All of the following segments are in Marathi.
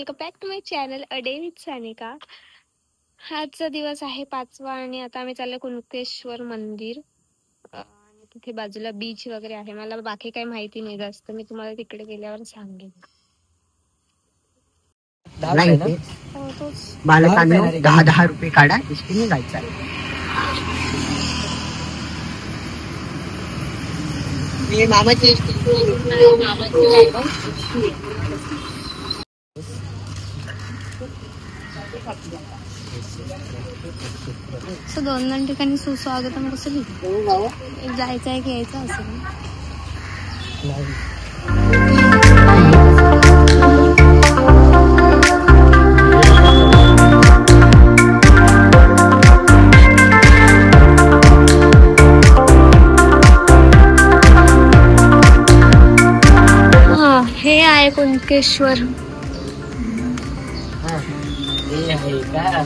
Welcome back to my channel a day with Sanika. आजचा दिवस आहे 5वा आणि आता आम्ही चाललो कुणकेश्वर मंदिर आणि तिथे बाजूला बीच वगैरे आहे। मला बाकी काही माहिती नाही जास्त, मी तुम्हाला तिकडे गेल्यावर सांगेन। बालकांनो 10 रुपये काढा, इष्टीने जायचं आहे। मामाची दोन ठिकाणी सुस्वागतम कसं लिहिलं, एक जायचं आहे की यायचं असेल। हे आहे कुणकेश्वर। हे आहे का?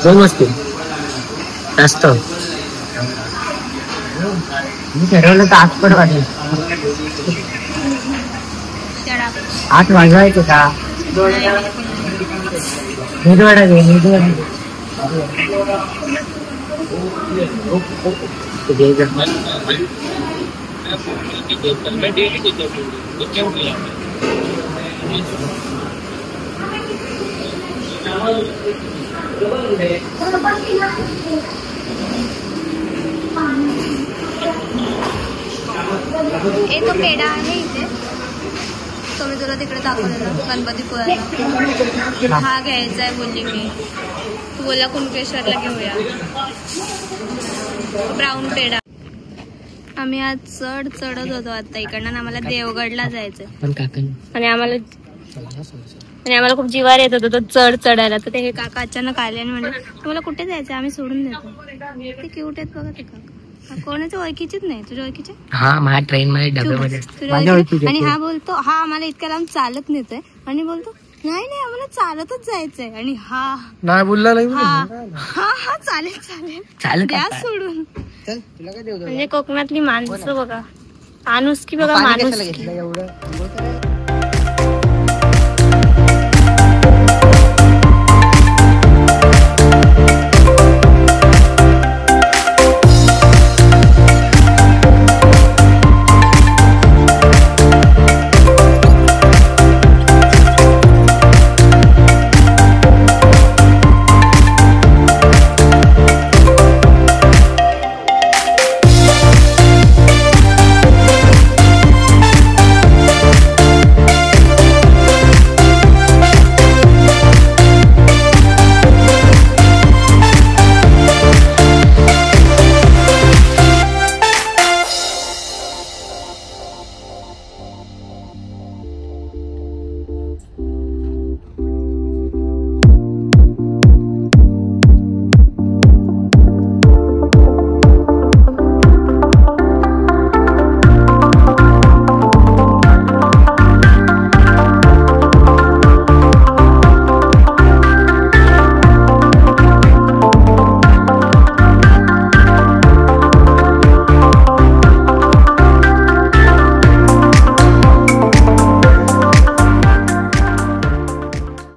दोन वस्तू जास्त मी ठरवलं तर 8 पण वाजेल। 8 वाजवायचं का? मेदूवडा घे, मेदूवडा एक पेढा आहे इथे, तो मी तुला तिकडे दाखवलेला गणपतीपुळ्याला। हा घ्यायचा आहे बोलली मी, तू बोला कुणकेश्वरला घेऊया ब्राऊन पेढा। आम्ही आज चढत होतो आता इकडनं, आम्हाला देवगडला जायचंय आणि आम्हाला खूप जिवार येत होतं तो चढायला। तर ते काका अचानक आले आणि म्हणले तुम्हाला कुठे जायचं, आम्ही सोडून देतो। ते क्यूट आहेत बघा ते काका, कोणाच्या ओळखीचीच नाही, तुझ्या ओळखीचे? हा, माझ्या ट्रेन मध्ये डब्यामध्ये आणि हा बोलतो हा आम्हाला इतक्या लांब चालत नेतोय आणि बोलतो नाही नाही आम्हाला चालतच जायचंय। आणि हा नाही बोलला नाही, हा चालेल चालेल द्या सोडून। म्हणजे कोकणातली माणसं बघा, माणूस की बघा माणूस।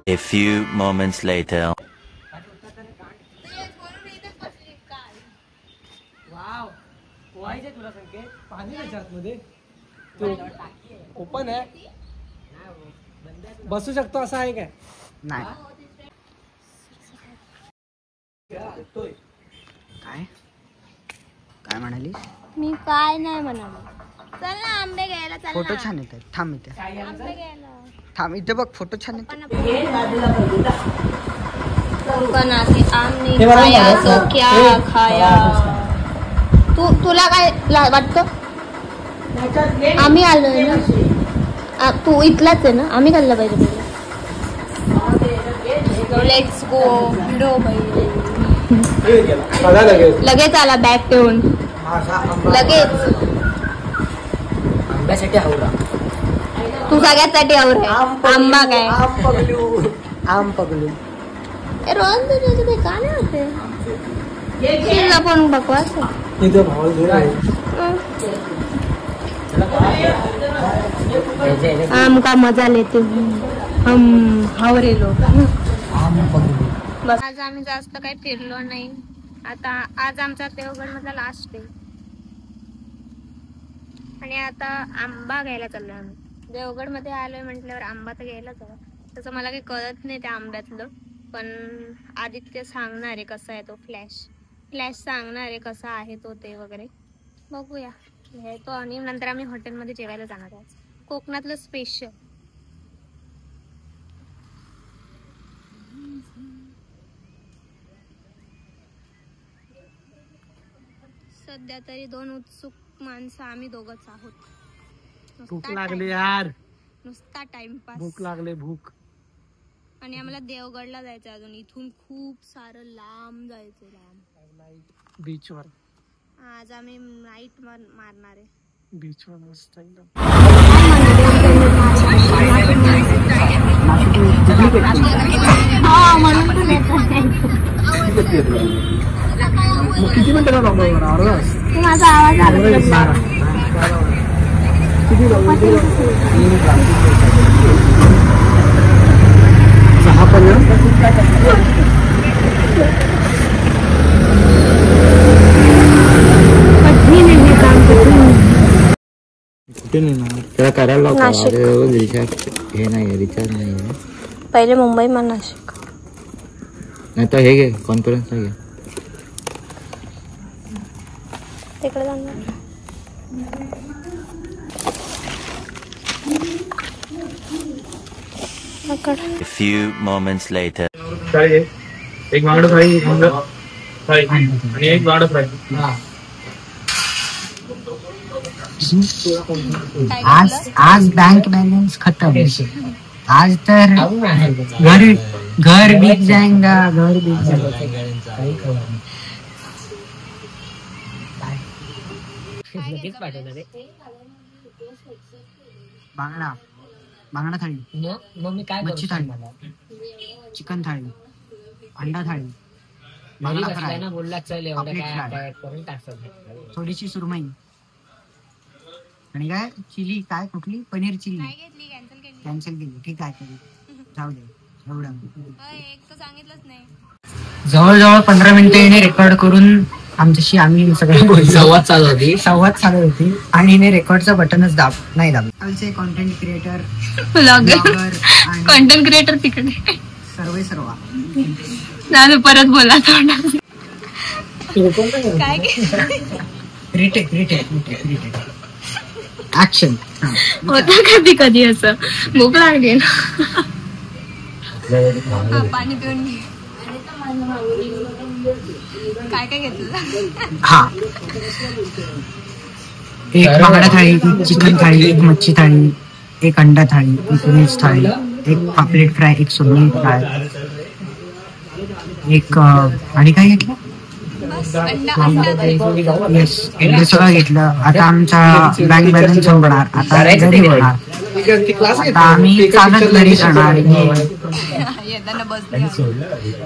A few moments later. Wow, पोहायचे तुला संकेत? पाणी त्याच्यात मध्ये तो ओपन आहे, बसू शकतो असं आहे काय? नाही काय म्हणाली? मी काय नाही म्हणाले। चल ना आंबे घ्यायला चल। फोटो छान येतात, थांब इथे, आंबे घ्यायला थांब इथे बघ, फोटो छान येतात। क्या खाया तुला काय वाटतं? आम्ही आलोय ना, तू इथलाच आहे ना, आम्ही खाल्लं पाहिजे। लेट्स गो व्हिडिओ पाहिजे। लगेच आला बॅग ठेवून लगेच. आंब्यासाठी आवरा. तू सगळ्यासाठी आवर आहे. आंबा काय आम पगलू रोज ते का नाही होते पण बकवास आम का मजा लेते हम हावरे लोक. बस आज आम्ही जास्त काही फिरलो नाही. आता आज आमचा देवगड मधला लास्ट डे आणि आता आंबा घ्यायला चाललोय आम्ही. देवगड मध्ये आलोय म्हटल्यावर आंबा तर घ्यायलाच हवा. तसं मला काही कळत नाही त्या आंब्यातलं, पण आदित्य सांगणार आहे कसा आहे तो. फ्लॅश सांगणार आहे कसा आहे तो ते वगैरे बघूया घ्यायतो. आणि नंतर आम्ही हॉटेलमध्ये जेवायला जाणार आहे. कोकणातलं स्पेशल. सध्या तरी 2 उत्सुक माणसं आम्ही दोघंच आहोत. भूक लागली यार, नुसता टाइमपास. भूक लागले भूक. आणि आम्हाला देवगडला जायचं अजून. इथून खूप सारं लांब जायचं. लांब बीचवर. आज आम्ही नाईट मारणार आहे बीचवर मस्त एकदम. किती मिनिटं माझा आवाज आला. कुठे नाही त्याला करायला हे नाही रिचार्ज नाही. पहिले मुंबई मग नाशिक. नाही तर हे घे कॉन्फरन्स घे तिकडे जाणार. A few moments later. एक बांगडा फ्राई, एक बांगडा फ्राई आणि एक बांगडा फ्राई. आज बँक बॅलन्स खत्म. आज तर घर बिक जाएगा. घर बिक जाएगा. बांगडा थाळी, मच्छी थाळी, चिकन थाळी, अंडा थाळी, बांगडा फ्राय, पापलेट फ्राय, थोडीशी सुरमई आणि काय चिली. काय कुठली पनीर चिली कॅन्सल केली. ठीक आहे जाऊ दे. एवढं जवळजवळ 15 मिनिटं येणे रेकॉर्ड करून आमच्याशी आम्ही सगळे संवाद चालू होती आणि हिने रेकॉर्डचं बटनच नाही दाबलं. आमचे कॉन्टेंट क्रिएटर, कंटेंट क्रिएटर तिकडे सर्व परत बोला. काय रिटेक ऍक्शन होतं कधी असं. भूक लागली ना. पाणी पिऊन घे. काय घेतलं. हा एक बांगडा थाळी, एक चिकन थाळी, एक मच्छी थाळी, एक अंडा थाळी, एक व्हेज थाळी, एक पापलेट फ्राय, एक सुरमई फ्राय, एक आणि काय घेतलं. येस एवढं सगळं घेतलं. आता आमचा बँक बॅलन्स संपणार. आता घरी होणार. आता आम्ही चालत घरी जाणार.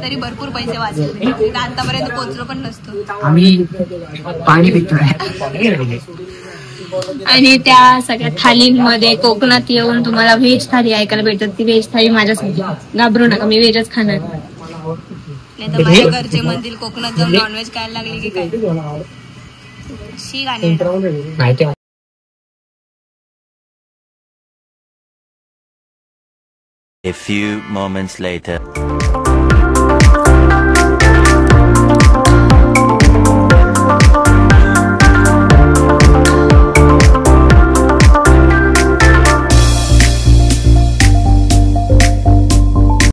तरी भरपूर पैसे वाचले. आतापर्यंत पोहोचलो पण नसतो. आम्ही पाणी पितोय. आणि त्या सगळ्या थालींमध्ये कोकणात येऊन तुम्हाला व्हेज थाली ऐकायला भेटत. ती व्हेज थाली माझ्यासाठी. घाबरू नका, मी व्हेजच खाणार. नाही तर माझ्या घरचे म्हणतील कोकणात जाऊन नॉनव्हेज खायला लागली की काय. शी गाणी. A few moments later.